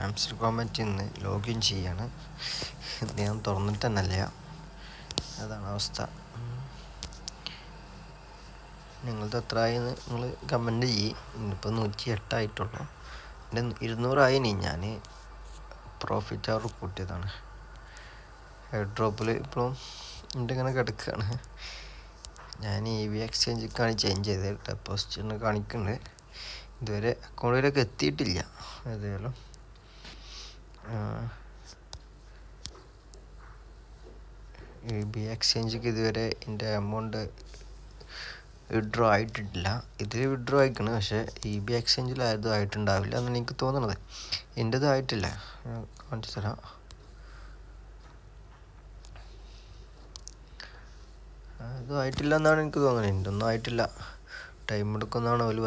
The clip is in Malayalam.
ആംസ്റ്റർ കോമറ്റ് ഇന്ന് ലോഗിൻ ചെയ്യാണ്. ഞാൻ തുറന്നിട്ട് തന്നെയല്ല, അതാണ് അവസ്ഥ. നിങ്ങളത് എത്രയായെന്ന് നിങ്ങൾ കമൻറ്റ് ചെയ്യ്. ഇന്നിപ്പോൾ 108 ആയിട്ടുള്ളൂ. എൻ്റെ 200 ഞാൻ പ്രോഫിറ്റ് അവർ കൂട്ടിയതാണ്. ഹെഡ് ഡ്രോപ്പിൽ ഇപ്പോഴും ഇങ്ങനെ കിടക്കുകയാണ്. ഞാൻ EV എക്സ്ചേഞ്ചിലേക്കാണ് ചേഞ്ച് ചെയ്തത്. ഡെപ്പോസിറ്റ് കാണിക്കുന്നുണ്ട്. ഇതുവരെ അക്കൗണ്ടിലേക്ക് എത്തിയിട്ടില്ല. ഏതായാലും EV എക്സ്ചേഞ്ചിക്ക് ഇതുവരെ എൻ്റെ എമൗണ്ട് വിഡ്രോ ആയിട്ടില്ല. ഇതിൽ വിഡ്രോ ആയിക്കണം, പക്ഷേ EB എക്സ്ചേഞ്ചിൽ ആയതും ആയിട്ടുണ്ടാവില്ല എന്നാണ് എനിക്ക് തോന്നുന്നത്. എൻ്റെതും ആയിട്ടില്ല. കാണിച്ചു തരാം. അതും ആയിട്ടില്ല എന്നാണ് എനിക്ക് തോന്നുന്നത്. എൻ്റെ ഒന്നും ആയിട്ടില്ല. ടൈം എടുക്കുന്നതാണ് അവർ